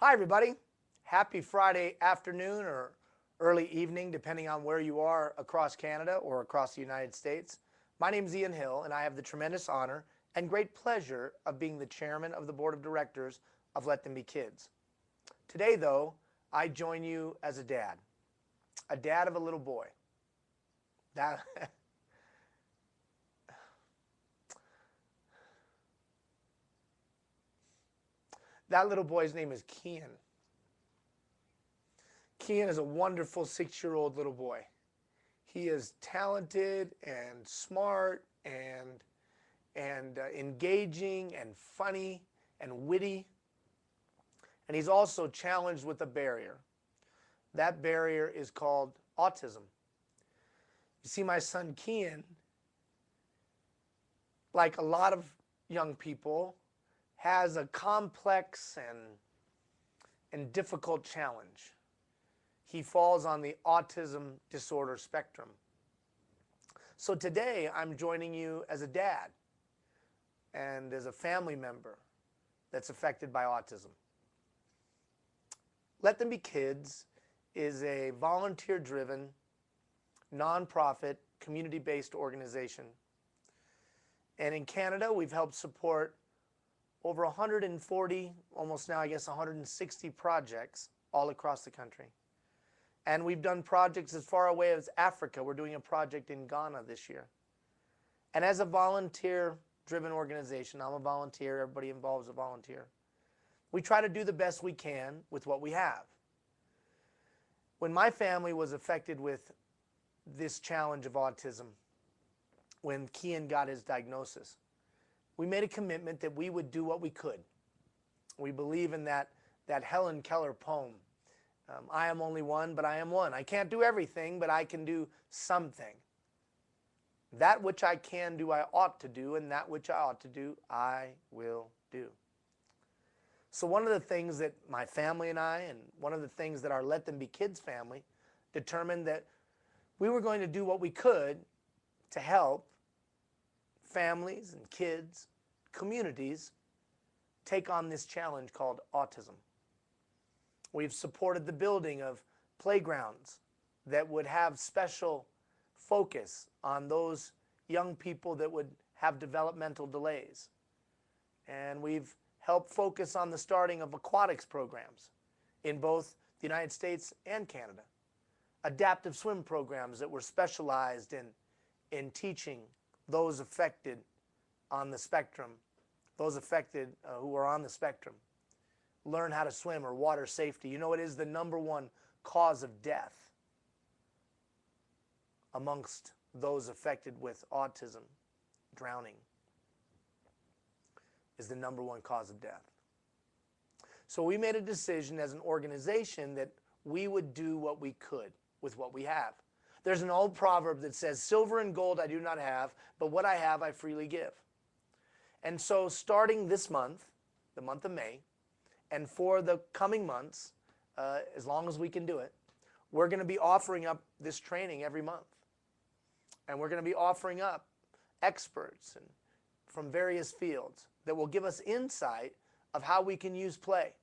Hi, everybody. Happy Friday afternoon or early evening, depending on where you are across Canada or across the United States. My name is Ian Hill, and I have the tremendous honor and great pleasure of being the chairman of the board of directors of Let Them Be Kids. Today, though, I join you as a dad of a little boy. That, that little boy's name is Kian. Kian is a wonderful 6-year-old little boy. He is talented and smart and engaging and funny and witty. And he's also challenged with a barrier. That barrier is called autism. You see, my son Kian, like a lot of young people, has a complex and difficult challenge. He falls on the autism disorder spectrum. So today I'm joining you as a dad and as a family member that's affected by autism. Let Them Be Kids is a volunteer-driven, nonprofit, community-based organization. And in Canada, we've helped support over 140, almost now I guess 160 projects all across the country. And we've done projects as far away as Africa. We're doing a project in Ghana this year. And as a volunteer-driven organization, I'm a volunteer, everybody involved is a volunteer. We try to do the best we can with what we have. When my family was affected with this challenge of autism, when Kian got his diagnosis, we made a commitment that we would do what we could. We believe in that Helen Keller poem, I am only one, but I am one. I can't do everything, but I can do something. That which I can do, I ought to do, and that which I ought to do, I will do. So one of the things that my family and I, and one of the things that our Let Them Be Kids family determined that we were going to do what we could to help families and kids, communities, take on this challenge called autism. We've supported the building of playgrounds that would have special focus on those young people that would have developmental delays. And we've helped focus on the starting of aquatics programs in both the United States and Canada. Adaptive swim programs that were specialized in teaching those affected on the spectrum, those affected who are on the spectrum, learn how to swim, or water safety. You know, it is the #1 cause of death amongst those affected with autism. Drowning is the #1 cause of death. So we made a decision as an organization that we would do what we could with what we have. There's an old proverb that says, silver and gold I do not have, but what I have I freely give. And so starting this month, the month of May, and for the coming months, as long as we can do it, we're going to be offering up this training every month. And we're going to be offering up experts from various fields that will give us insight of how we can use play.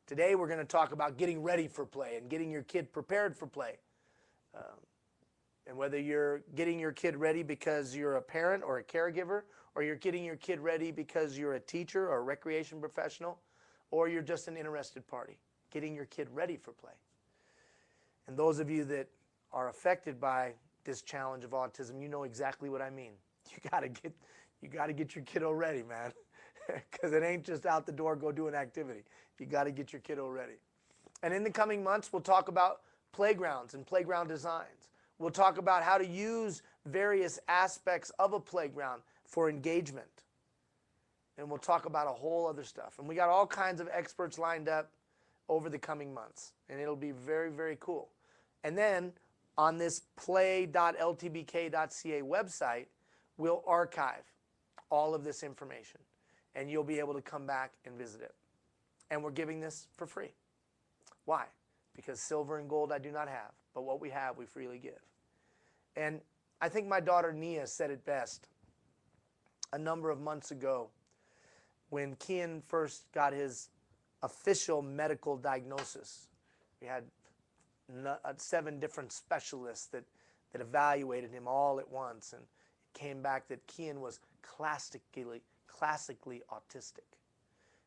Today we're going to talk about getting ready for play and getting your kid prepared for play. And whether you're getting your kid ready because you're a parent or a caregiver, or you're getting your kid ready because you're a teacher or a recreation professional, or you're just an interested party, getting your kid ready for play. And those of you that are affected by this challenge of autism, you know exactly what I mean. You gotta get your kiddo ready, man. Because it ain't just out the door, go do an activity. You gotta get your kiddo ready. And in the coming months, we'll talk about playgrounds and playground designs. We'll talk about how to use various aspects of a playground for engagement. And we'll talk about a whole other stuff. And we got all kinds of experts lined up over the coming months. And it'll be very, very cool. And then on this play.ltbk.ca website, we'll archive all of this information. And you'll be able to come back and visit it. And we're giving this for free. Why? Because silver and gold I do not have, but what we have we freely give. And I think my daughter Nia said it best a number of months ago when Kian first got his official medical diagnosis. We had 7 different specialists that evaluated him all at once, and it came back that Kian was classically autistic.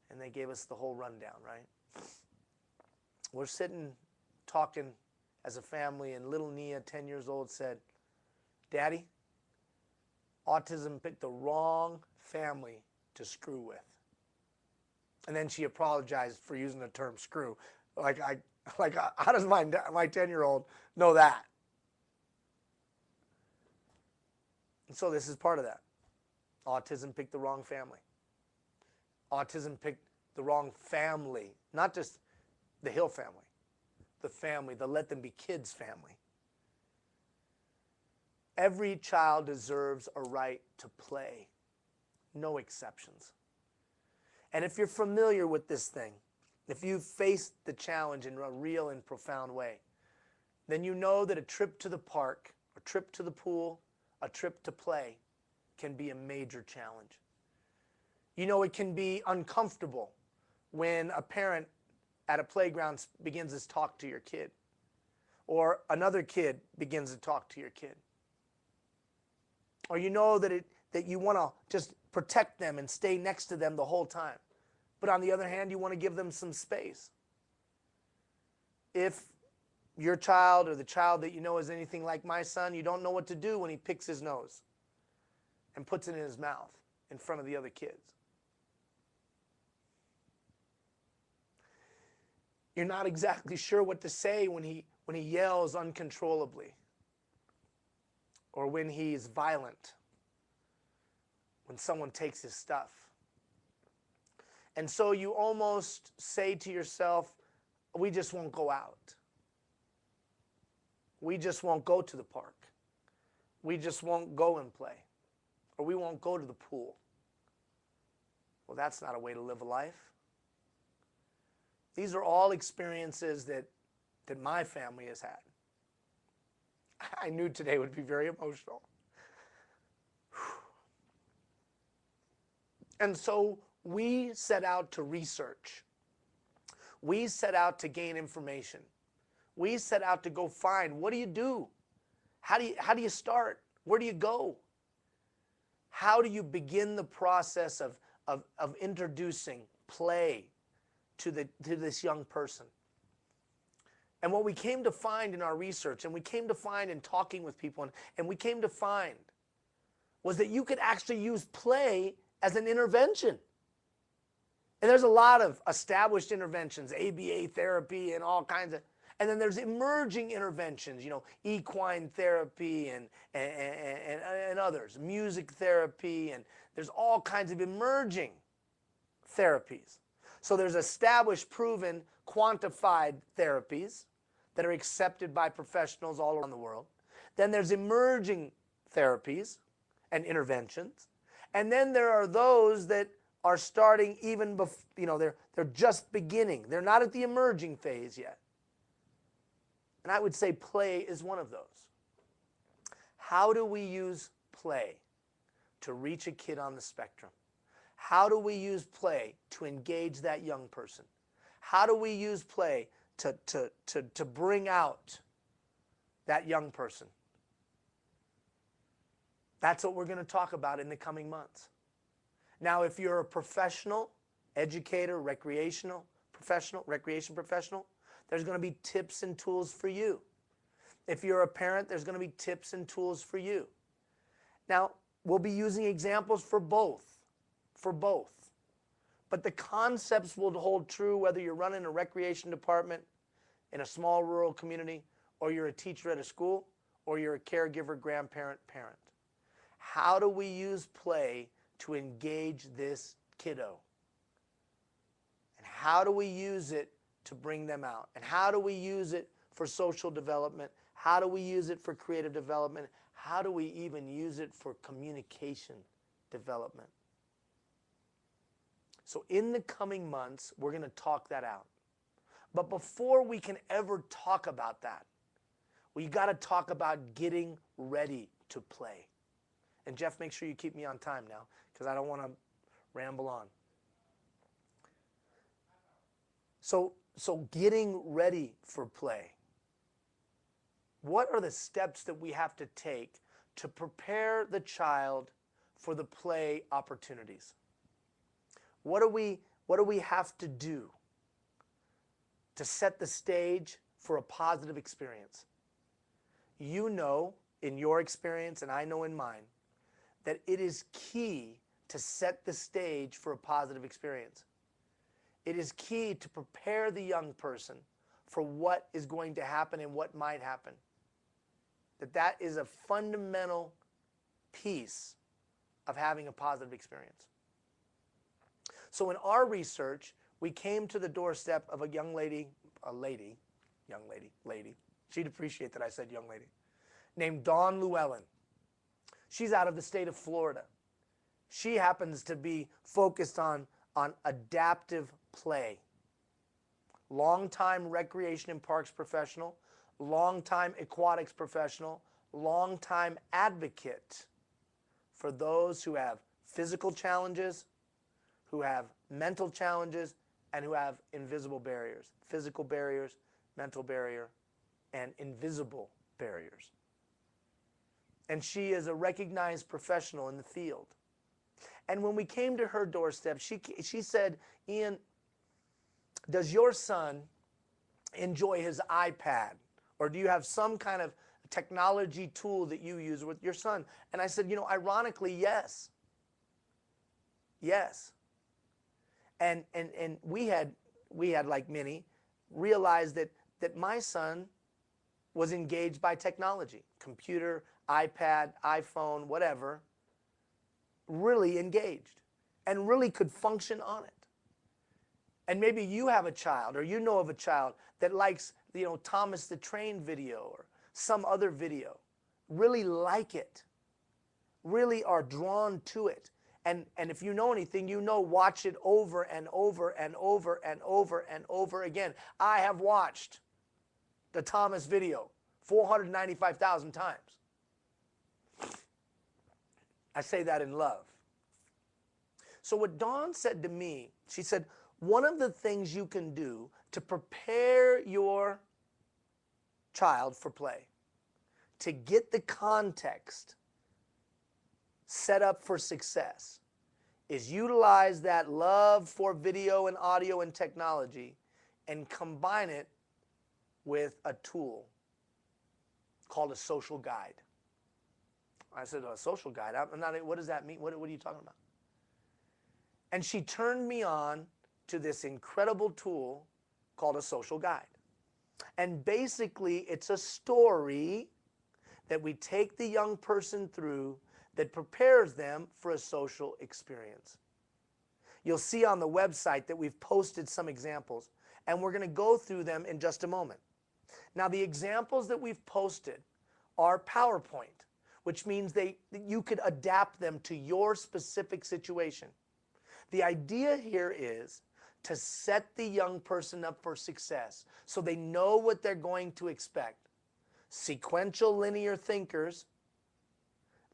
And they gave us the whole rundown, right? We're sitting talking as a family, and little Nia, 10 years old, said, "Daddy, autism picked the wrong family to screw with." And then she apologized for using the term screw. How does my 10-year-old know that? And so this is part of that. Autism picked the wrong family. Autism picked the wrong family, not just the Hill family, the family, the Let Them Be Kids family. Every child deserves a right to play, no exceptions. And if you're familiar with this thing, if you've faced the challenge in a real and profound way, then you know that a trip to the park, a trip to the pool, a trip to play can be a major challenge. You know, it can be uncomfortable when a parent at a playground begins to talk to your kid, or another kid begins to talk to your kid. Or you know that you want to just protect them and stay next to them the whole time. But on the other hand, you want to give them some space. If your child or the child that you know is anything like my son, you don't know what to do when he picks his nose and puts it in his mouth in front of the other kids. You're not exactly sure what to say when he yells uncontrollably, or when he's violent, when someone takes his stuff. And so you almost say to yourself, we just won't go out. We just won't go to the park. We just won't go and play. Or we won't go to the pool. Well, that's not a way to live a life. These are all experiences that my family has had. I knew today would be very emotional. And so we set out to research. We set out to gain information. We set out to go find, what do you do? How do you start? Where do you go? How do you begin the process of introducing play to this young person? And what we came to find in our research, and we came to find in talking with people, and we came to find, was that you could actually use play as an intervention. And there's a lot of established interventions, ABA therapy and all kinds of, and then there's emerging interventions, you know, equine therapy and others, music therapy, and there's all kinds of emerging therapies. So there's established, proven, quantified therapies that are accepted by professionals all around the world. Then there's emerging therapies and interventions. And then there are those that are starting even before, you know, they're just beginning. They're not at the emerging phase yet. And I would say play is one of those. How do we use play to reach a kid on the spectrum? How do we use play to engage that young person? How do we use play to bring out that young person? That's what we're going to talk about in the coming months. Now, if you're a professional, educator, recreation professional, there's going to be tips and tools for you. If you're a parent, there's going to be tips and tools for you. Now, we'll be using examples for both. But the concepts will hold true whether you're running a recreation department in a small rural community, or you're a teacher at a school, or you're a caregiver, grandparent, parent. How do we use play to engage this kiddo? And how do we use it to bring them out? And how do we use it for social development? How do we use it for creative development? How do we even use it for communication development? So in the coming months, we're going to talk that out. But before we can ever talk about that, we got to talk about getting ready to play. And Jeff, make sure you keep me on time now, because I don't want to ramble on. So getting ready for play. What are the steps that we have to take to prepare the child for the play opportunities? What do we have to do to set the stage for a positive experience? You know in your experience, and I know in mine, that it is key to set the stage for a positive experience. It is key to prepare the young person for what is going to happen and what might happen. That is a fundamental piece of having a positive experience. So in our research, we came to the doorstep of a young lady, she'd appreciate that I said young lady, named Dawn Llewellyn. She's out of the state of Florida. She happens to be focused on adaptive play. Long-time recreation and parks professional, long-time aquatics professional, long-time advocate for those who have physical challenges, who have mental challenges, and who have invisible barriers. Physical barriers, mental barrier, and invisible barriers. And she is a recognized professional in the field. And when we came to her doorstep, she said, Ian, does your son enjoy his iPad? Or do you have some kind of technology tool that you use with your son? And I said, ironically, yes. Yes. And we had, like many, realized that my son was engaged by technology, computer, iPad, iPhone, whatever, really engaged and really could function on it. And maybe you have a child or you know of a child that likes, Thomas the Train video or some other video, really like it, really are drawn to it. And if you know anything, watch it over and over and over and over and over again. I have watched the Thomas video 495,000 times. I say that in love. So what Dawn said to me, she said, one of the things you can do to prepare your child for play, to get the context set up for success, is utilize that love for video and audio and technology and combine it with a tool called a social guide. I said, a social guide? What does that mean? What are you talking about? And she turned me on to this incredible tool called a social guide. And basically, it's a story that we take the young person through that prepares them for a social experience. You'll see on the website that we've posted some examples, and we're going to go through them in just a moment. Now, the examples that we've posted are PowerPoint, which means you could adapt them to your specific situation. The idea here is to set the young person up for success so they know what they're going to expect. Sequential linear thinkers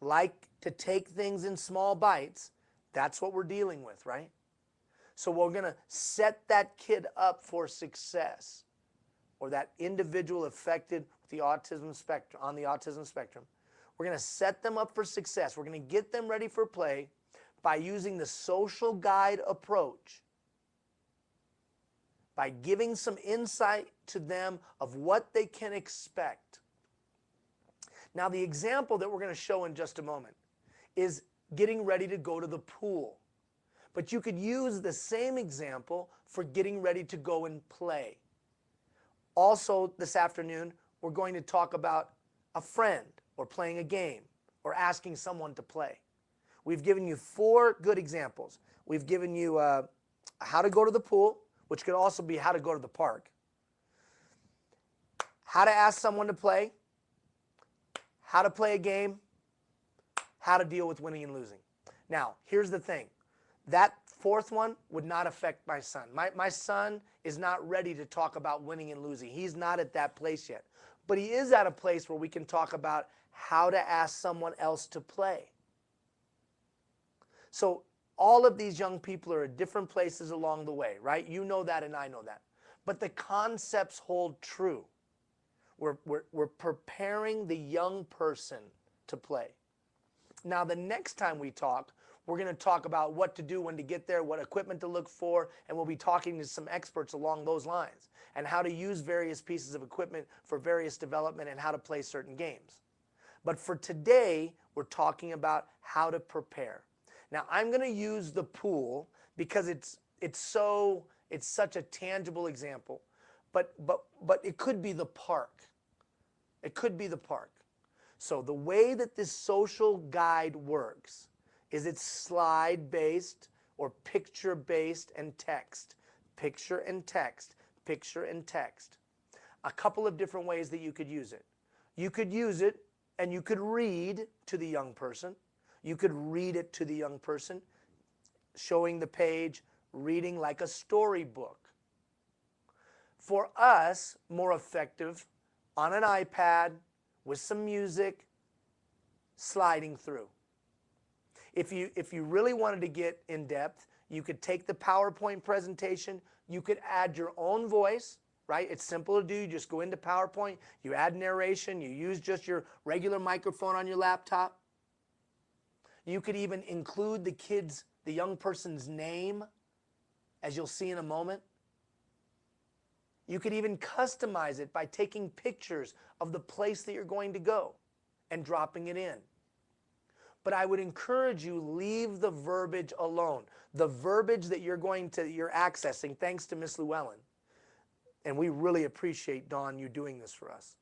like to take things in small bites. That's what we're dealing with, right? So we're going to set that kid up for success, or that individual affected with the autism spectrum, on the autism spectrum. We're going to set them up for success. We're going to get them ready for play by using the social guide approach, by giving some insight to them of what they can expect. Now, the example that we're going to show in just a moment is getting ready to go to the pool. But you could use the same example for getting ready to go and play. Also, this afternoon, we're going to talk about a friend or playing a game or asking someone to play. We've given you 4 good examples. We've given you how to go to the pool, which could also be how to go to the park, how to ask someone to play, how to play a game, how to deal with winning and losing. Now, here's the thing. That 4th one would not affect my son. My son is not ready to talk about winning and losing. He's not at that place yet. But he is at a place where we can talk about how to ask someone else to play. So all of these young people are at different places along the way, right? You know that and I know that. but the concepts hold true. We're preparing the young person to play. Now, the next time we talk, we're going to talk about what to do when to get there, what equipment to look for, and we'll be talking to some experts along those lines and how to use various pieces of equipment for various development and how to play certain games. But for today, we're talking about how to prepare. Now, I'm going to use the pool because it's such a tangible example, but it could be the park. It could be the park. So the way that this social guide works is it's slide-based or picture-based and text. Picture and text, picture and text. A couple of different ways that you could use it. You could use it and you could read to the young person. You could read it to the young person, showing the page, reading like a storybook. For us, more effective on an iPad with some music, sliding through. If you really wanted to get in depth, you could take the PowerPoint presentation, you could add your own voice, right? It's simple to do. You just go into PowerPoint, you add narration, you use just your regular microphone on your laptop. You could even include the young person's name, as you'll see in a moment. You could even customize it by taking pictures of the place that you're going to go and dropping it in. But I would encourage you, leave the verbiage alone. The verbiage that you're accessing, thanks to Miss Llewellyn, and we really appreciate, Dawn, you doing this for us.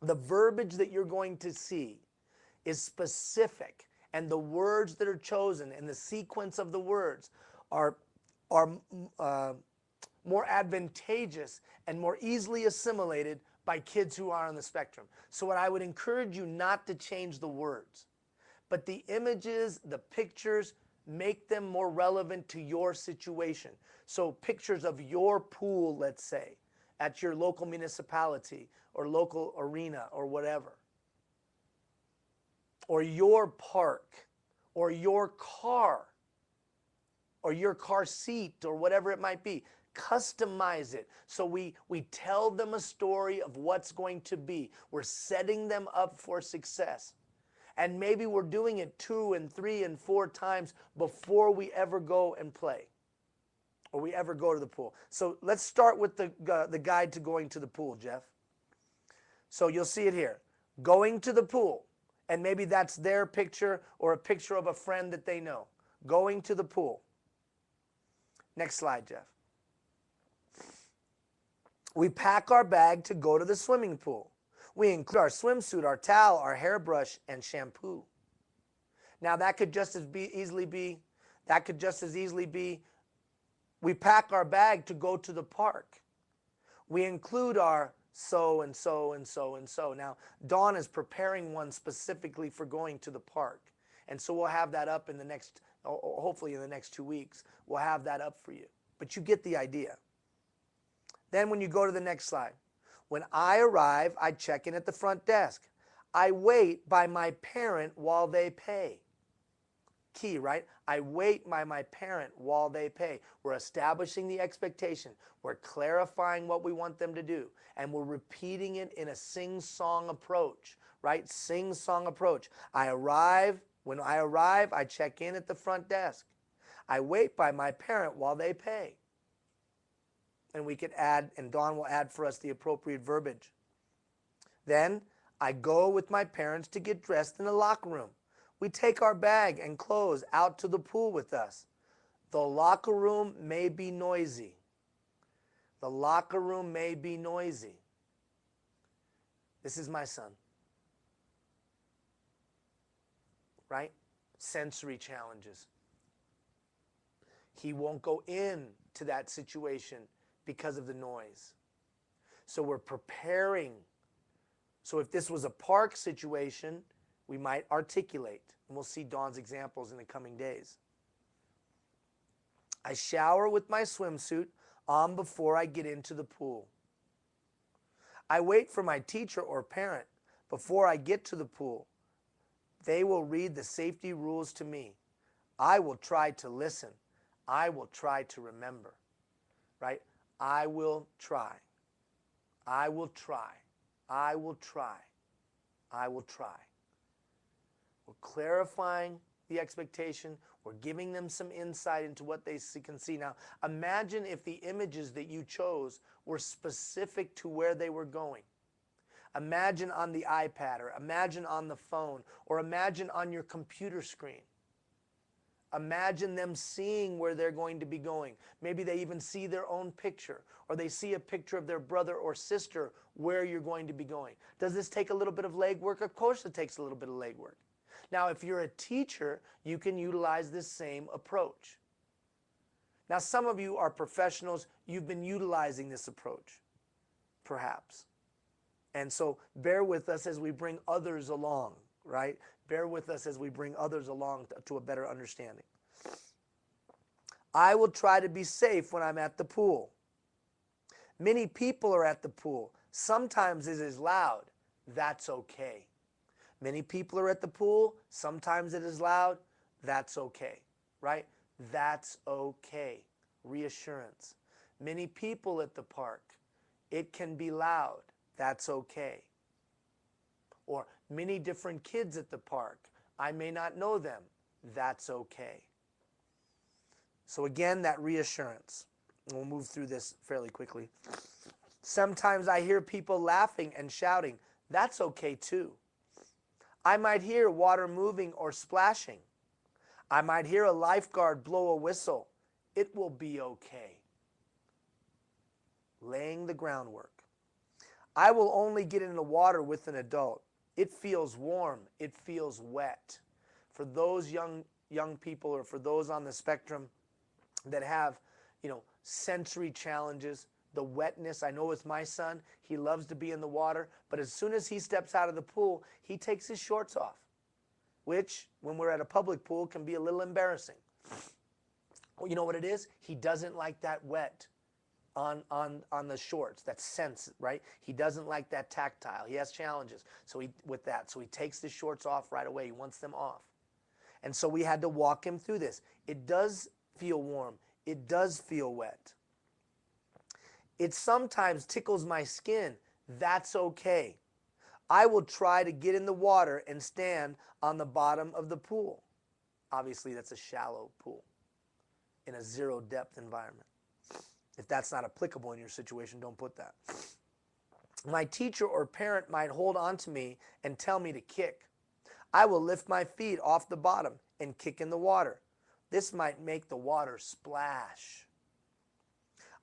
The verbiage that you're going to see is specific, and the words that are chosen and the sequence of the words are more advantageous and more easily assimilated by kids who are on the spectrum. So what I would encourage you not to change the words, but the images, the pictures, make them more relevant to your situation. So pictures of your pool, let's say, at your local municipality or local arena or whatever, or your park, or your car seat, or whatever it might be. Customize it. So we tell them a story of what's going to be. We're setting them up for success. And maybe we're doing it 2 and 3 and 4 times before we ever go and play, or we ever go to the pool. So let's start with the guide to going to the pool, Jeff. So you'll see it here. Going to the pool. And maybe that's their picture or a picture of a friend that they know. Going to the pool. Next slide, Jeff. We pack our bag to go to the swimming pool. We include our swimsuit, our towel, our hairbrush, and shampoo. Now that could just as easily be, we pack our bag to go to the park. We include our so and so and so and so. Now, Dawn is preparing one specifically for going to the park. And so we'll have that up in the next, hopefully in the next 2 weeks, we'll have that up for you. But you get the idea. Then when you go to the next slide, when I arrive, I check in at the front desk. I wait by my parent while they pay. Key, right? I wait by my parent while they pay. We're establishing the expectation. We're clarifying what we want them to do. And we're repeating it in a sing-song approach, right? Sing-song approach. When I arrive, I check in at the front desk. I wait by my parent while they pay. And we could add, and Dawn will add for us the appropriate verbiage. Then I go with my parents to get dressed in the locker room. We take our bag and clothes out to the pool with us. The locker room may be noisy. The locker room may be noisy. This is my son. Right? Sensory challenges. He won't go into that situation because of the noise. So we're preparing. So if this was a park situation, we might articulate. And we'll see Dawn's examples in the coming days. I shower with my swimsuit on before I get into the pool. I wait for my teacher or parent before I get to the pool. They will read the safety rules to me. I will try to listen. I will try to remember. Right? I will try. I will try. I will try. I will try. We're clarifying the expectation. We're giving them some insight into what they can see. Now, imagine if the images that you chose were specific to where they were going. Imagine on the iPad, or imagine on the phone, or imagine on your computer screen. Imagine them seeing where they're going to be going. Maybe they even see their own picture, or they see a picture of their brother or sister where you're going to be going. Does this take a little bit of legwork? Of course it takes a little bit of legwork. Now, if you're a teacher, you can utilize this same approach. Now, some of you are professionals. You've been utilizing this approach, perhaps. And so bear with us as we bring others along, right? Bear with us as we bring others along to a better understanding. I will try to be safe when I'm at the pool. Many people are at the pool. Sometimes it is loud. That's okay. Many people are at the pool. Sometimes it is loud. That's okay, right? That's okay. Reassurance. Many people at the park. It can be loud. That's okay. Or many different kids at the park. I may not know them. That's okay. So again, that reassurance. We'll move through this fairly quickly. Sometimes I hear people laughing and shouting. That's okay too. I might hear water moving or splashing. I might hear a lifeguard blow a whistle. It will be okay. Laying the groundwork. I will only get in the water with an adult. It feels warm. It feels wet. For those young people, or for those on the spectrum that have, sensory challenges, the wetness. I know with my son, he loves to be in the water, but as soon as he steps out of the pool, he takes his shorts off, which, when we're at a public pool, can be a little embarrassing. Well, you know what it is? He doesn't like that wet on the shorts, that sense, right? He doesn't like that tactile. He has challenges so he takes the shorts off right away. He wants them off. And so we had to walk him through this. It does feel warm. It does feel wet. It sometimes tickles my skin. That's okay. I will try to get in the water and stand on the bottom of the pool. Obviously, that's a shallow pool in a zero depth environment. If that's not applicable in your situation, don't put that. My teacher or parent might hold on to me and tell me to kick. I will lift my feet off the bottom and kick in the water. This might make the water splash.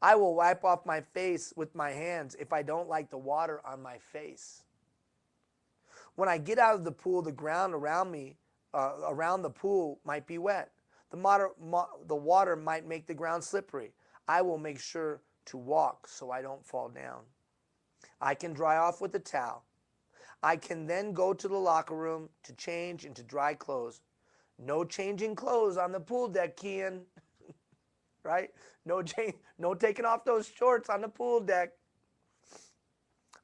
I will wipe off my face with my hands if I don't like the water on my face. When I get out of the pool, the ground around me, around the pool might be wet. The water might make the ground slippery. I will make sure to walk so I don't fall down. I can dry off with a towel. I can then go to the locker room to change into dry clothes. No changing clothes on the pool deck, Kian. Right? No taking off those shorts on the pool deck.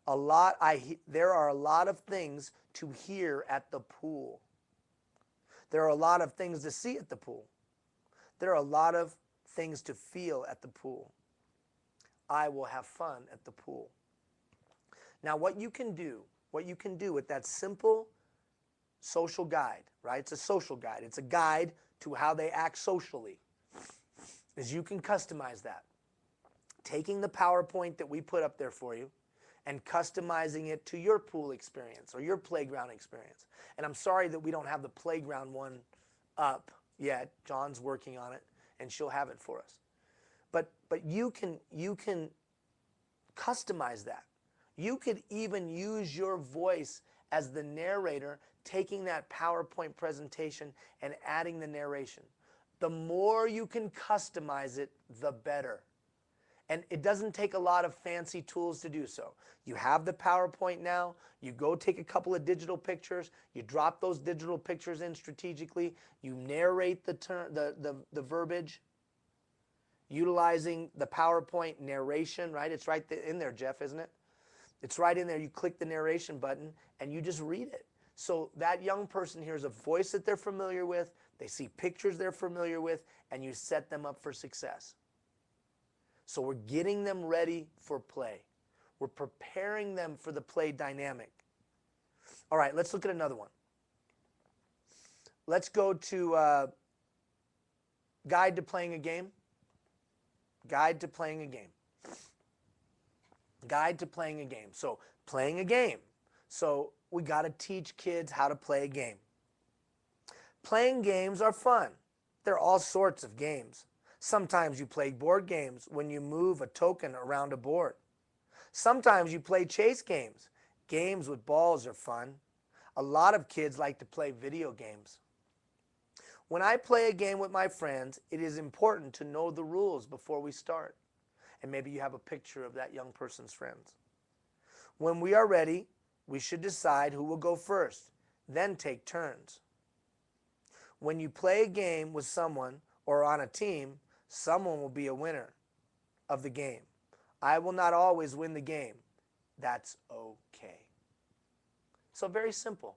There are a lot of things to hear at the pool. There are a lot of things to see at the pool. There are a lot of things to feel at the pool. I will have fun at the pool. Now, what you can do with that simple social guide, right? It's a social guide. It's a guide to how they act socially, is you can customize that. Taking the PowerPoint that we put up there for you and customizing it to your pool experience or your playground experience. And I'm sorry that we don't have the playground one up yet. John's working on it, and she'll have it for us. But you can customize that. You could even use your voice as the narrator, taking that PowerPoint presentation and adding the narration. The more you can customize it, the better. And it doesn't take a lot of fancy tools to do so. You have the PowerPoint now. You go take a couple of digital pictures. You drop those digital pictures in strategically. You narrate the verbiage utilizing the PowerPoint narration, right? It's right in there, Jeff, isn't it? It's right in there. You click the narration button and you just read it. So that young person hears a voice that they're familiar with. They see pictures they're familiar with, and you set them up for success. So we're getting them ready for play. We're preparing them for the play dynamic. All right, let's look at another one. Let's go to guide to playing a game. Guide to playing a game. Guide to playing a game. So playing a game. So we got to teach kids how to play a game. Playing games are fun. There are all sorts of games. Sometimes you play board games when you move a token around a board. Sometimes you play chase games. Games with balls are fun. A lot of kids like to play video games. When I play a game with my friends, it is important to know the rules before we start. And maybe you have a picture of that young person's friends. When we are ready, we should decide who will go first, then take turns. When you play a game with someone or on a team, someone will be a winner of the game. I will not always win the game. That's okay. So very simple,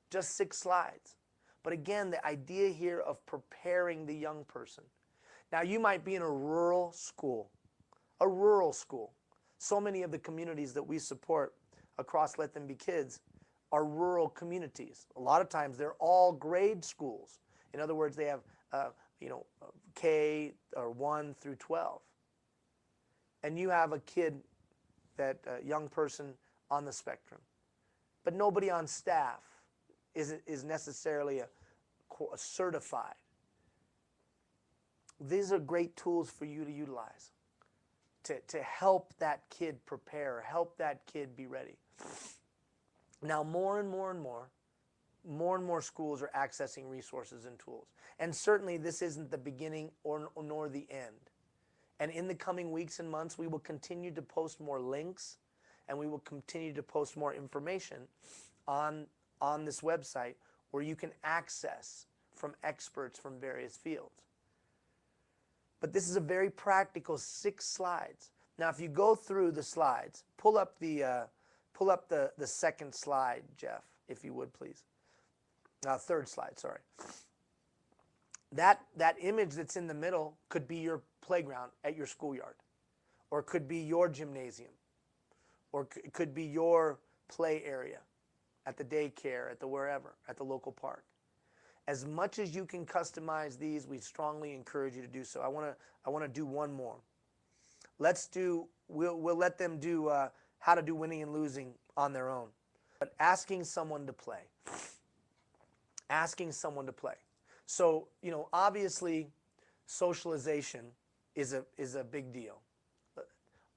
just 6 slides. But again, the idea here of preparing the young person. Now you might be in a rural school. So many of the communities that we support across Let Them Be Kids are rural communities. A lot of times they're all grade schools. In other words, they have K or 1 through 12. And you have a kid, that young person on the spectrum. But nobody on staff is necessarily a certified. These are great tools for you to utilize to help that kid prepare, help that kid be ready. Now more and more schools are accessing resources and tools. And certainly this isn't the beginning nor the end. And in the coming weeks and months, we will continue to post more links, and we will continue to post more information on this website where you can access from experts from various fields. But this is a very practical 6 slides. Now, if you go through the slides, pull up the second slide, Jeff, if you would, please. Third slide, sorry. That image that's in the middle could be your playground at your schoolyard, or it could be your gymnasium, or it could be your play area at the daycare, at the wherever, at the local park. As much as you can customize these, we strongly encourage you to do so. I want to do one more. We'll let them do how to do winning and losing on their own. But asking someone to play. Asking someone to play. So, obviously socialization is a big deal.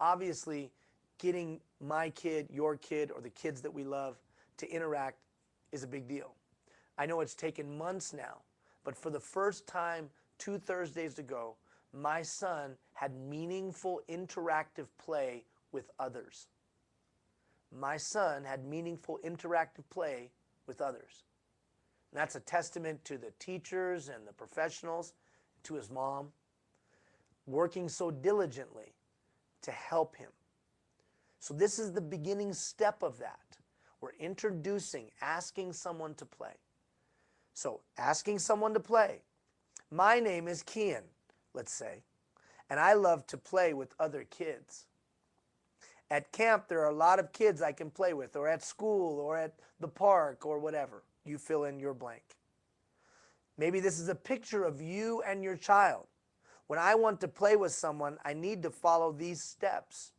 Obviously getting my kid, your kid, or the kids that we love to interact is a big deal. I know it's taken months now, but for the first time 2 Thursdays ago, my son had meaningful interactive play with others. My son had meaningful interactive play with others. And that's a testament to the teachers and the professionals, to his mom, working so diligently to help him. So this is the beginning step of that. We're introducing, asking someone to play. So asking someone to play. My name is Kian, let's say, and I love to play with other kids. At camp, there are a lot of kids I can play with, or at school, or at the park, or whatever. You fill in your blank. Maybe this is a picture of you and your child. When I want to play with someone, I need to follow these steps.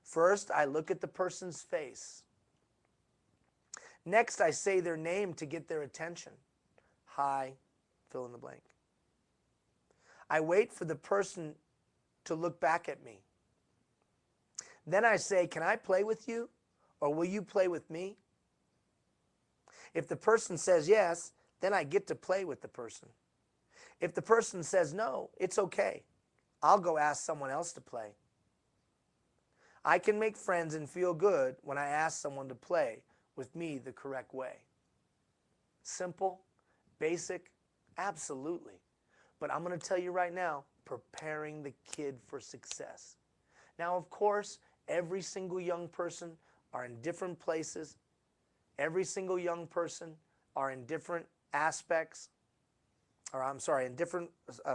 First, I look at the person's face. Next, I say their name to get their attention. Hi, fill in the blank. I wait for the person to look back at me. Then I say, can I play with you? Or will you play with me? If the person says yes, then I get to play with the person. If the person says no, it's okay. I'll go ask someone else to play. I can make friends and feel good when I ask someone to play with me the correct way. Simple, basic, absolutely. But I'm going to tell you right now, preparing the kid for success. Now, of course, every single young person are in different places. Every single young person are in different aspects, in different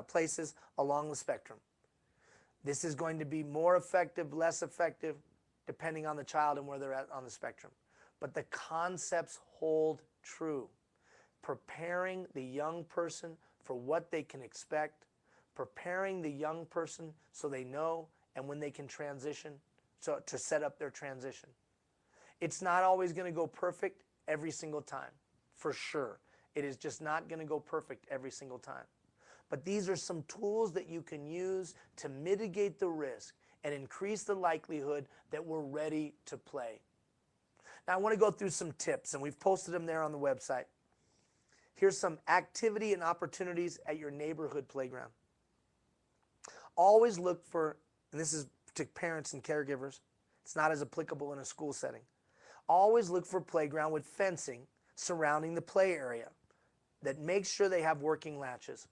places along the spectrum. This is going to be more effective, less effective, depending on the child and where they're at on the spectrum. But the concepts hold true. Preparing the young person for what they can expect, preparing the young person so they know and when they can transition, so to set up their transition. It's not always going to go perfect every single time, for sure. It is just not going to go perfect every single time. But these are some tools that you can use to mitigate the risk and increase the likelihood that we're ready to play. Now I want to go through some tips, and we've posted them there on the website. Here's some activity and opportunities at your neighborhood playground. Always look for, and this is to parents and caregivers, it's not as applicable in a school setting. Always look for playground with fencing surrounding the play area that makes sure they have working latches.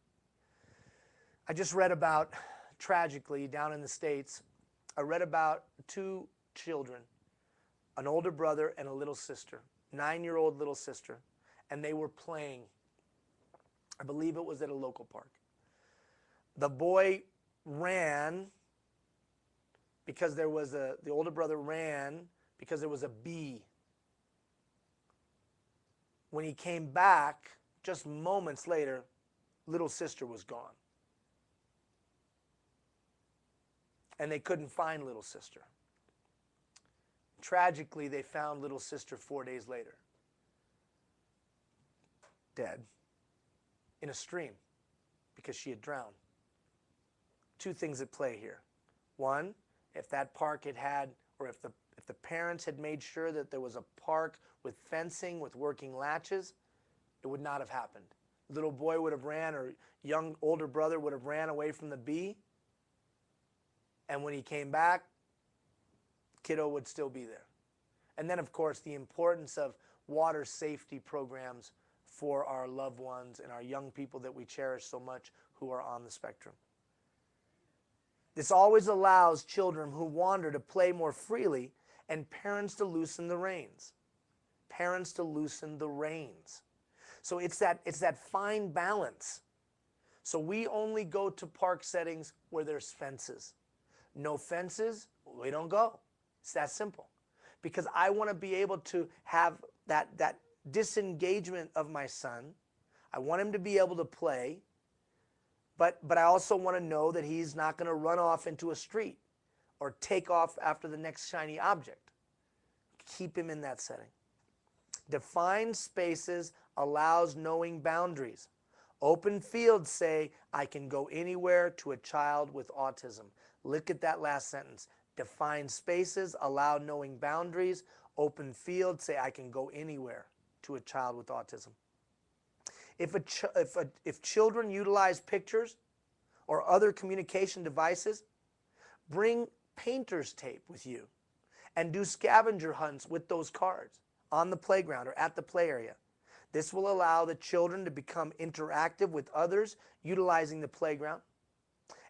I just read about, tragically, down in the States, I read about two children, an older brother and a little sister, 9-year-old little sister, and they were playing. I believe it was at a local park. The boy ran because the older brother ran because there was a bee. When he came back, just moments later, little sister was gone. And they couldn't find little sister. Tragically, they found little sister 4 days later, dead, in a stream because she had drowned. Two things at play here. One, if that park had, or if the parents had made sure that there was a park with fencing, with working latches, it would not have happened. Little boy would have ran, or young older brother would have ran away from the bee, and when he came back, kiddo would still be there. And then, of course, the importance of water safety programs for our loved ones and our young people that we cherish so much who are on the spectrum. This always allows children who wander to play more freely and parents to loosen the reins. Parents to loosen the reins. So it's that fine balance. So we only go to park settings where there's fences. No fences, we don't go. It's that simple. Because I want to be able to have that disengagement of my son. I want him to be able to play, but I also want to know that he's not going to run off into a street or take off after the next shiny object. Keep him in that setting. Defined spaces allows knowing boundaries. Open fields say, I can go anywhere to a child with autism. Look at that last sentence. Defined spaces allow knowing boundaries. Open fields say, I can go anywhere to a child with autism. If children utilize pictures or other communication devices, bring painter's tape with you and do scavenger hunts with those cards on the playground or at the play area. This will allow the children to become interactive with others utilizing the playground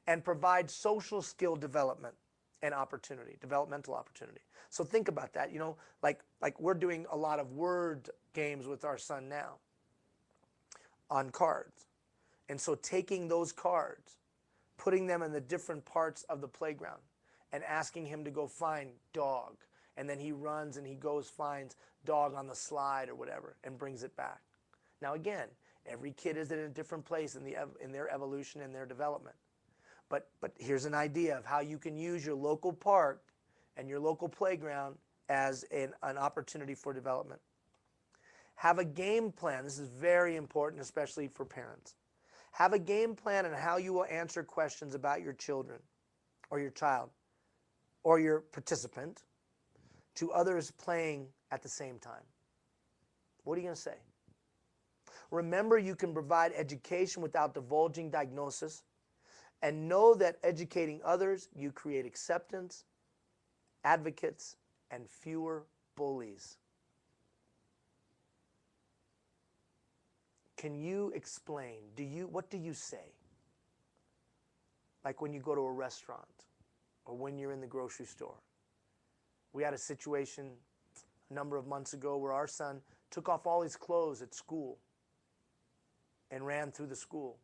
and provide social skill development and opportunity, developmental opportunity. So think about that, you know, like we're doing a lot of word games with our son now on cards. And so taking those cards, putting them in the different parts of the playground and asking him to go find dog. And then he runs and he goes, finds dog on the slide or whatever and brings it back. Now again, every kid is in a different place in their evolution and their development. But here's an idea of how you can use your local park and your local playground as an opportunity for development. Have a game plan. This is very important, especially for parents. Have a game plan on how you will answer questions about your children or your child or your participant to others playing at the same time. What are you going to say? Remember, you can provide education without divulging diagnosis, and know that educating others, you create acceptance, advocates, and fewer bullies. Can you explain? What do you say? Like when you go to a restaurant or when you're in the grocery store. We had a situation a number of months ago where our son took off all his clothes at school and ran through the school.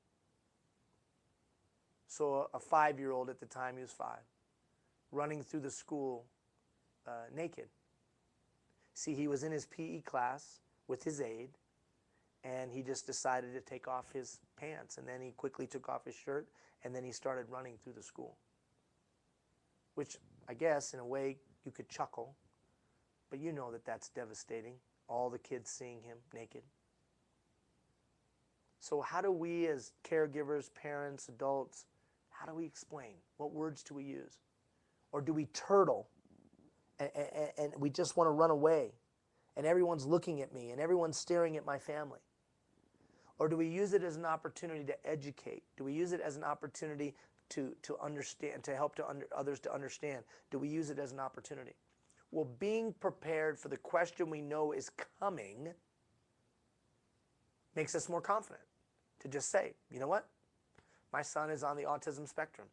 So a 5-year-old at the time, he was 5, running through the school naked. See, he was in his PE class with his aide, and he just decided to take off his pants, and then he quickly took off his shirt, and then he started running through the school. Which, I guess, in a way, you could chuckle, but you know that that's devastating, all the kids seeing him naked. So how do we as caregivers, parents, adults, how do we explain? What words do we use? Or do we turtle and we just want to run away and everyone's looking at me and everyone's staring at my family? Or do we use it as an opportunity to educate? Do we use it as an opportunity to understand, to help others to understand? Do we use it as an opportunity? Well, being prepared for the question we know is coming makes us more confident to just say, you know what? My son is on the autism spectrum,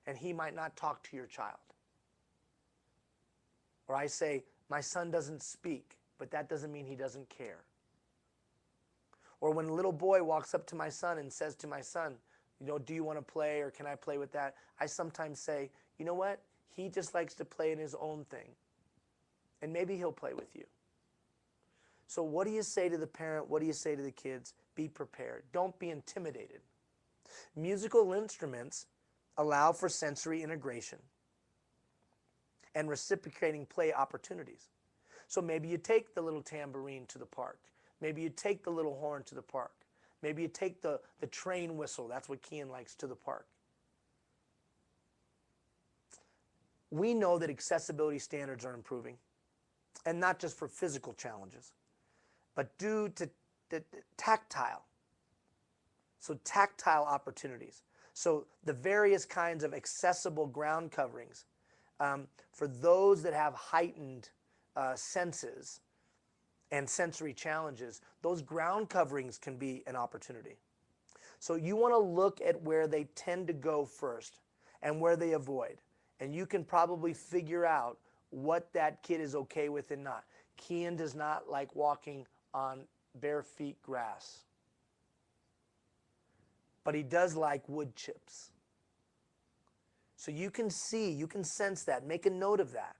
and he might not talk to your child. Or I say, my son doesn't speak, but that doesn't mean he doesn't care. Or when a little boy walks up to my son and says to my son, you know, do you want to play or can I play with that? I sometimes say, you know what? He just likes to play in his own thing. And maybe he'll play with you. So what do you say to the parent? What do you say to the kids? Be prepared. Don't be intimidated. Musical instruments allow for sensory integration and reciprocating play opportunities. So maybe you take the little tambourine to the park. Maybe you take the little horn to the park. Maybe you take the train whistle, that's what Kian likes, to the park. We know that accessibility standards are improving, and not just for physical challenges, but due to the tactile. So tactile opportunities. So the various kinds of accessible ground coverings for those that have heightened senses and sensory challenges, those ground coverings can be an opportunity. So you want to look at where they tend to go first and where they avoid. And you can probably figure out what that kid is okay with and not. Kian does not like walking on bare feet grass, but he does like wood chips. So you can see, you can sense that. Make a note of that,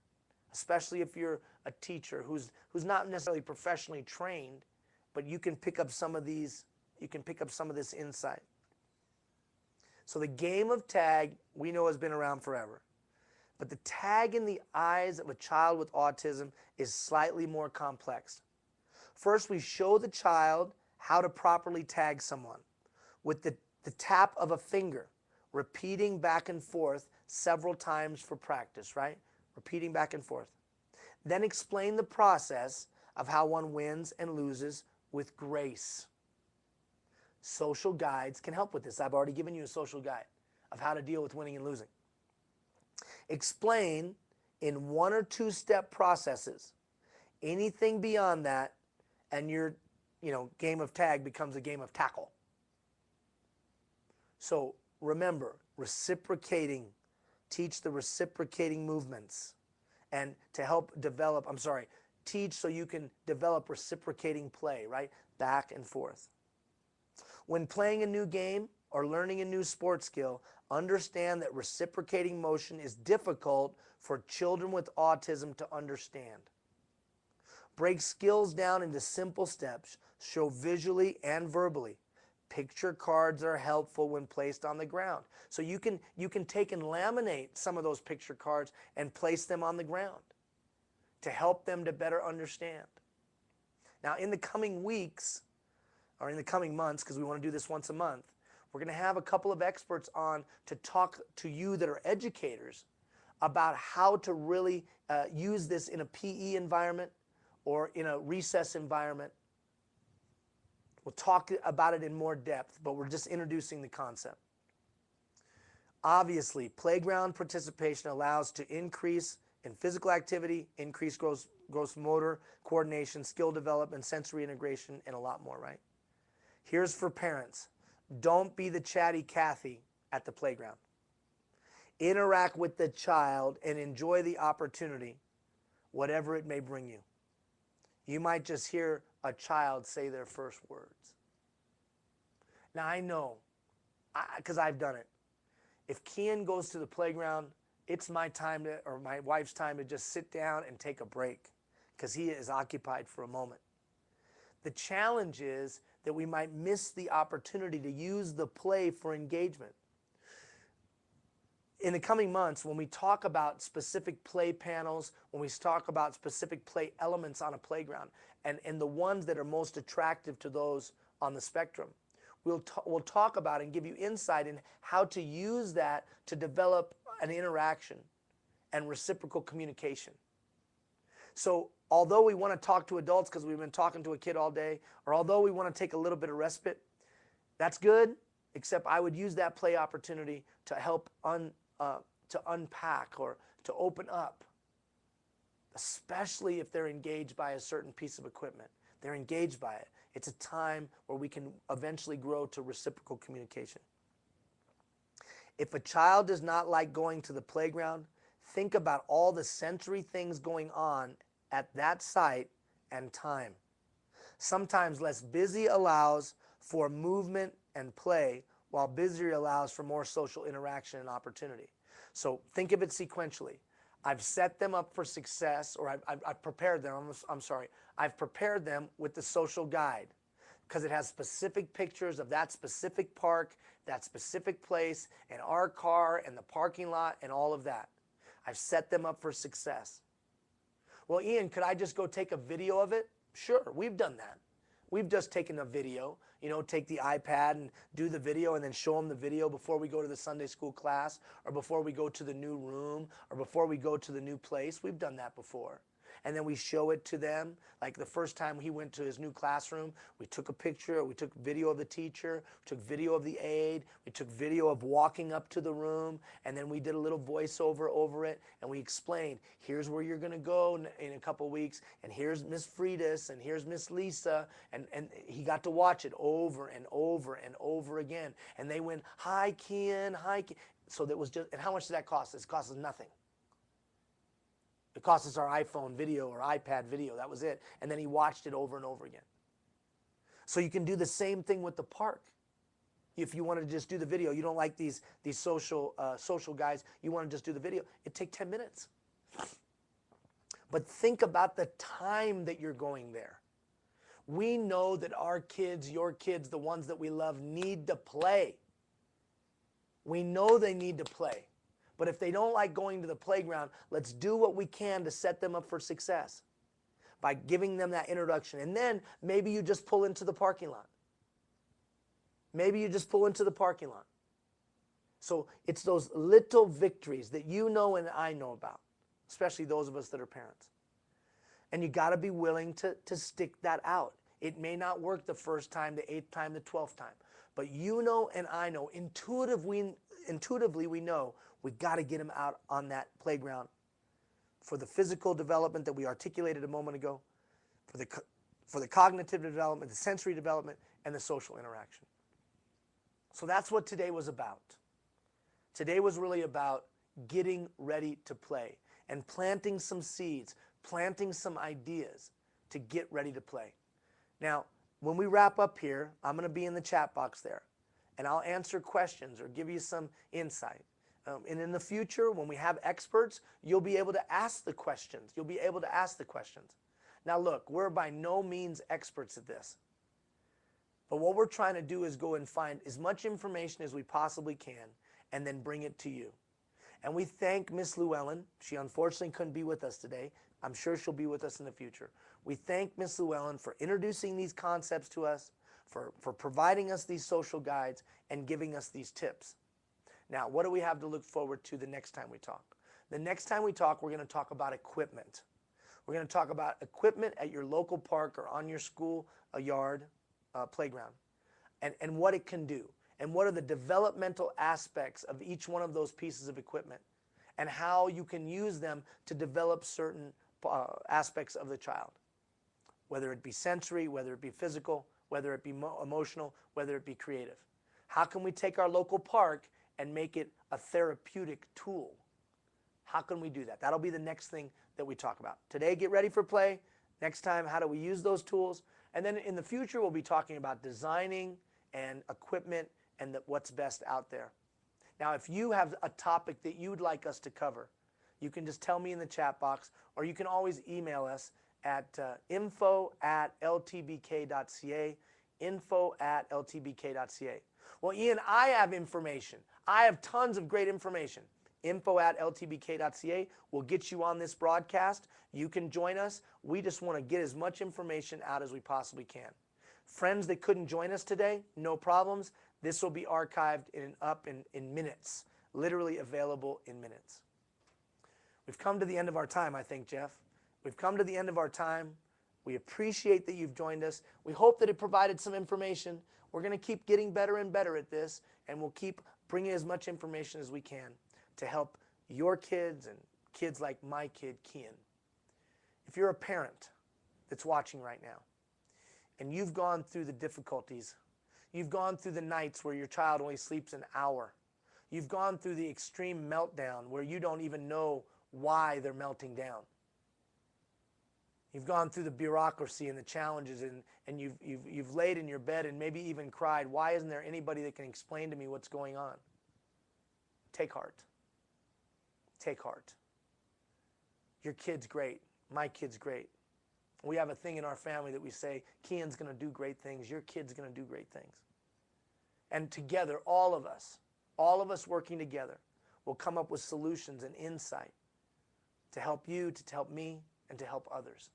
especially if you're a teacher who's not necessarily professionally trained, but you can pick up some of these, you can pick up some of this insight. So the game of tag we know has been around forever. But the tag in the eyes of a child with autism is slightly more complex. First, we show the child how to properly tag someone with the tap of a finger, repeating back and forth several times for practice, right? Repeating back and forth. Then explain the process of how one wins and loses with grace. Social guides can help with this. I've already given you a social guide of how to deal with winning and losing. Explain in 1 or 2 step processes. Anything beyond that, and your game of tag becomes a game of tackle. So remember, reciprocating, teach the reciprocating movements, and to help develop, teach so you can develop reciprocating play, right? Back and forth. When playing a new game or learning a new sports skill, understand that reciprocating motion is difficult for children with autism to understand. Break skills down into simple steps. Show visually and verbally. Picture cards are helpful when placed on the ground. So you can take and laminate some of those picture cards and place them on the ground to help them to better understand. Now in the coming weeks, or in the coming months, because we want to do this once a month, we're going to have a couple of experts on to talk to you that are educators about how to really use this in a PE environment or in a recess environment. We'll talk about it in more depth, but we're just introducing the concept. Obviously, playground participation allows to increase in physical activity, increase gross motor, coordination, skill development, sensory integration, and a lot more, right? Here's for parents. Don't be the chatty Cathy at the playground. Interact with the child and enjoy the opportunity, whatever it may bring you. You might just hear a child say their first words. Now I know, because I've done it. If Kian goes to the playground, it's my time to, or my wife's time to just sit down and take a break because he is occupied for a moment. The challenge is that we might miss the opportunity to use the play for engagement. In the coming months, when we talk about specific play panels, when we talk about specific play elements on a playground, and the ones that are most attractive to those on the spectrum, we'll talk about and give you insight in how to use that to develop an interaction and reciprocal communication. So although we want to talk to adults because we've been talking to a kid all day, or although we want to take a little bit of respite, that's good, except I would use that play opportunity to help unpack or to open up, especially if they're engaged by a certain piece of equipment. They're engaged by it. It's a time where we can eventually grow to reciprocal communication. If a child does not like going to the playground, think about all the sensory things going on at that site and time. Sometimes less busy allows for movement and play, while busier allows for more social interaction and opportunity. So think of it sequentially. I've set them up for success, or I've prepared them, I've prepared them with the social guide because it has specific pictures of that specific park, that specific place, and our car, and the parking lot, and all of that. I've set them up for success. Well, Ian, could I just go take a video of it? Sure, we've done that. We've just taken a video, take the iPad and do the video and then show them the video before we go to the Sunday school class, or before we go to the new room, or before we go to the new place. We've done that before. And then we show it to them. Like the first time he went to his new classroom, we took a picture, we took video of the teacher, we took video of the aide, we took video of walking up to the room, and then we did a little voiceover over it, and we explained, here's where you're going to go in a couple weeks, and here's Miss Freitas, and here's Miss Lisa, and he got to watch it over and over and over again. And they went, hi, Kian, hi, Kian. So that was just, and how much did that cost us? It cost us nothing. It cost us our iPhone video or iPad video. That was it. And then he watched it over and over again. So you can do the same thing with the park. If you want to just do the video, you don't like these social guys, you want to just do the video, it'd take 10 minutes. But think about the time that you're going there. We know that our kids, your kids, the ones that we love, need to play. We know they need to play. But if they don't like going to the playground, let's do what we can to set them up for success by giving them that introduction. And then maybe you just pull into the parking lot. Maybe you just pull into the parking lot. So it's those little victories that you know and I know about, especially those of us that are parents. And you got to be willing to stick that out. It may not work the first time, the 8th time, the 12th time. But you know and I know, intuitively we know we got to get them out on that playground for the physical development that we articulated a moment ago, for the cognitive development, the sensory development, and the social interaction. So that's what today was about. Today was really about getting ready to play and planting some seeds, planting some ideas to get ready to play. Now, when we wrap up here, I'm going to be in the chat box there, and I'll answer questions or give you some insight. And in the future, when we have experts, you'll be able to ask the questions. You'll be able to ask the questions. Now look, we're by no means experts at this. But what we're trying to do is go and find as much information as we possibly can and then bring it to you. And we thank Miss Llewellyn. She unfortunately couldn't be with us today. I'm sure she'll be with us in the future. We thank Miss Llewellyn for introducing these concepts to us, for providing us these social guides, and giving us these tips. Now, what do we have to look forward to the next time we talk? The next time we talk, we're going to talk about equipment. We're going to talk about equipment at your local park or on your school yard playground, and what it can do, and what are the developmental aspects of each one of those pieces of equipment, and how you can use them to develop certain aspects of the child, whether it be sensory, whether it be physical, whether it be emotional, whether it be creative. How can we take our local park and make it a therapeutic tool? How can we do that? That'll be the next thing that we talk about. Today, get ready for play. Next time, how do we use those tools? And then in the future, we'll be talking about designing and equipment and what's best out there. Now, if you have a topic that you'd like us to cover, you can just tell me in the chat box, or you can always email us at info@ltbk.ca, info@ltbk.ca. Well, Ian, I have information. I have tons of great information. info@ltbk.ca will get you on this broadcast. You can join us. We just want to get as much information out as we possibly can. Friends that couldn't join us today, no problems. This will be archived and up in minutes, literally available in minutes. We've come to the end of our time, I think, Jeff. We've come to the end of our time. We appreciate that you've joined us. We hope that it provided some information. We're going to keep getting better and better at this, and we'll keep bringing as much information as we can to help your kids and kids like my kid, Kian. If you're a parent that's watching right now, and you've gone through the difficulties, you've gone through the nights where your child only sleeps an hour, you've gone through the extreme meltdown where you don't even know why they're melting down. You've gone through the bureaucracy and the challenges, and you've laid in your bed and maybe even cried, why isn't there anybody that can explain to me what's going on? Take heart. Take heart. Your kid's great. My kid's great. We have a thing in our family that we say, Kian's going to do great things. Your kid's going to do great things. And together, all of us working together, will come up with solutions and insight to help you, to help me, and to help others.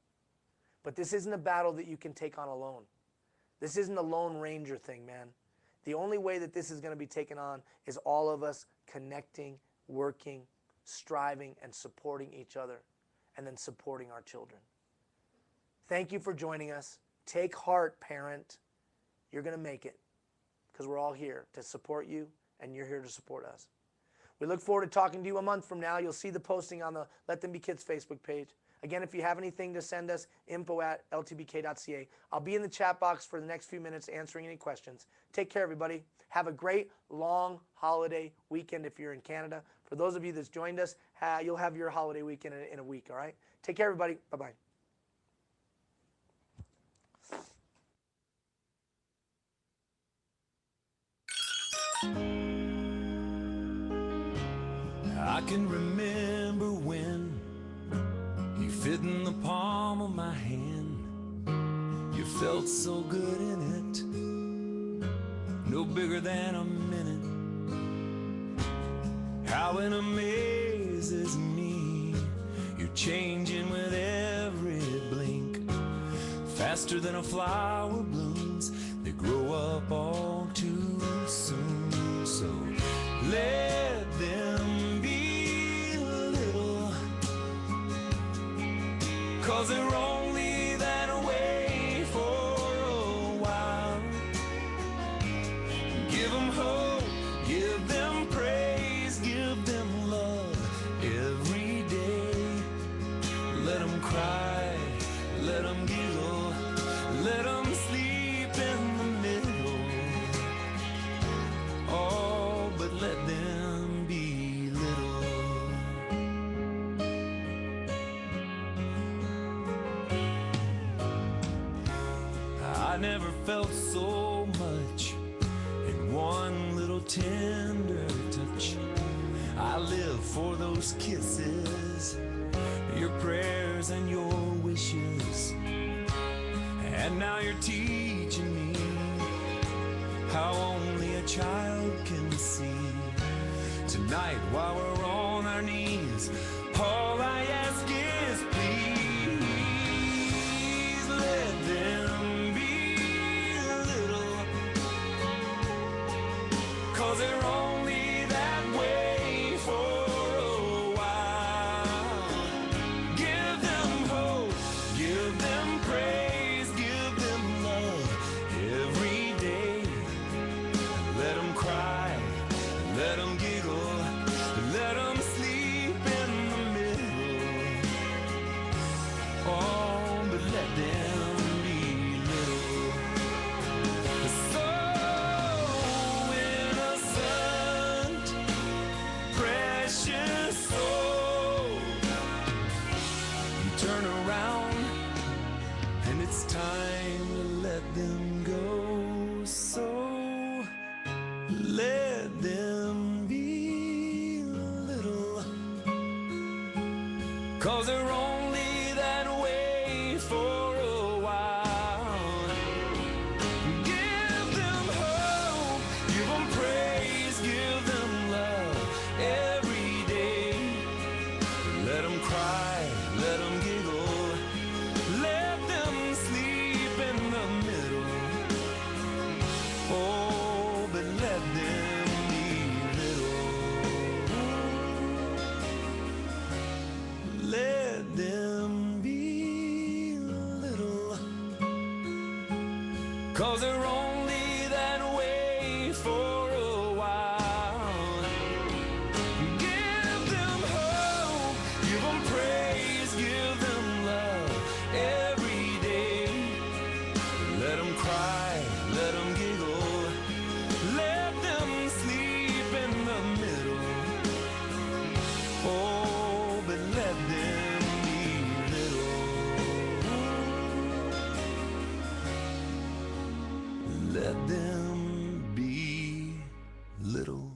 But this isn't a battle that you can take on alone. This isn't a Lone Ranger thing, man. The only way that this is going to be taken on is all of us connecting, working, striving, and supporting each other, and then supporting our children. Thank you for joining us. Take heart, parent. You're going to make it, because we're all here to support you, and you're here to support us. We look forward to talking to you a month from now. You'll see the posting on the Let Them Be Kids Facebook page. Again, if you have anything to send us, info@ltbk.ca. I'll be in the chat box for the next few minutes answering any questions. Take care, everybody. Have a great long holiday weekend if you're in Canada. For those of you that's joined us, you'll have your holiday weekend in a week, all right? Take care, everybody. Bye-bye. I can remember when you fit in the palm of my hand. You felt so good in it, no bigger than a minute. How it amazes me, you're changing with every blink, faster than a flower blooms. They grow up all too soon. So let them be little, 'cause they're only that way for a while. Give them hope, give them praise, give them love every day. Let them cry, let them giggle, let them sleep in the middle. Oh, but let them be little. I never felt so much in one little tender touch. I live for those kisses, your prayers and your wishes. And now you're teaching me how only a child can see. Tonight while we're on our knees, all I ask is please let them be little, 'cause they're only that way for a while. Give them hope, give them praise, give them love every day. Let them cry, let them giggle, let them sleep in the 'cause they're only that way for a while. Give them hope, give them praise, give them love every day. Let them cry, let them giggle, let them sleep in the middle. Oh, but let them be little. Let them be little, 'cause they're only that way for a while. Give them hope, give them praise, give them love every day. Let them cry, let them giggle, let them sleep in the middle. Oh, but let them be little. Let them be little.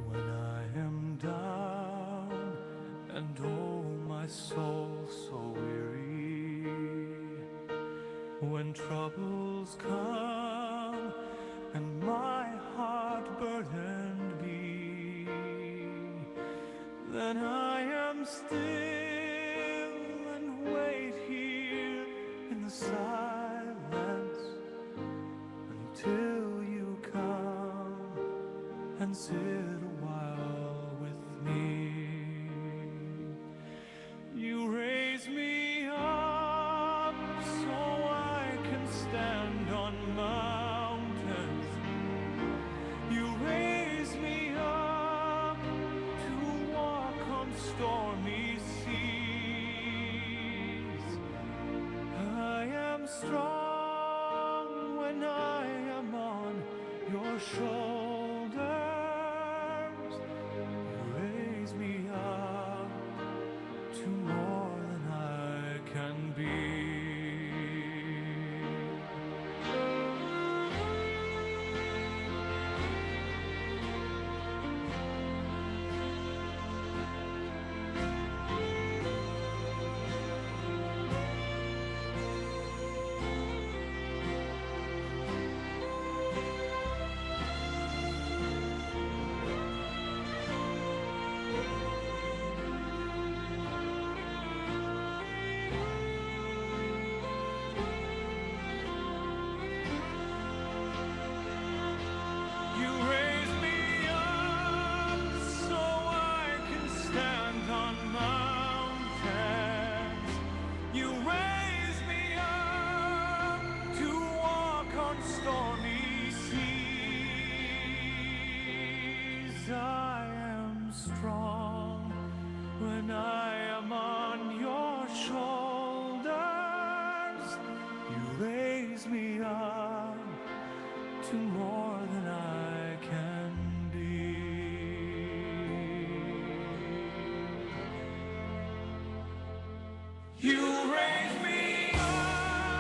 When I am down and oh my soul so weary, when troubles come and my heart burdened be, then I am still and wait here in the silence until you come and sit a while with me. You raise me up so I can stand on mountains. You raise me up to walk on stormy seas. I am strong when I am on your shoulders. You raise me up to more than I can be. You raise me up so I can stand on mountains. You raise me up to walk on stormy seas. I am strong when I am on your shoulders. You raise me up to more than I can be. You raise me up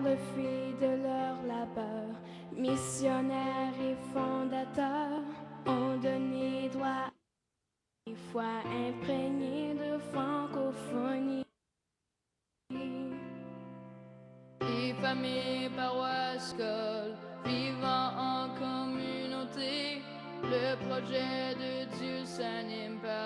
le fruit de leur labeur. Missionnaires et fondateurs ont donné droit à une foi imprégnée de francophonie. Les familles, paroisses, écoles, vivant en communauté, le projet de Dieu s'anime par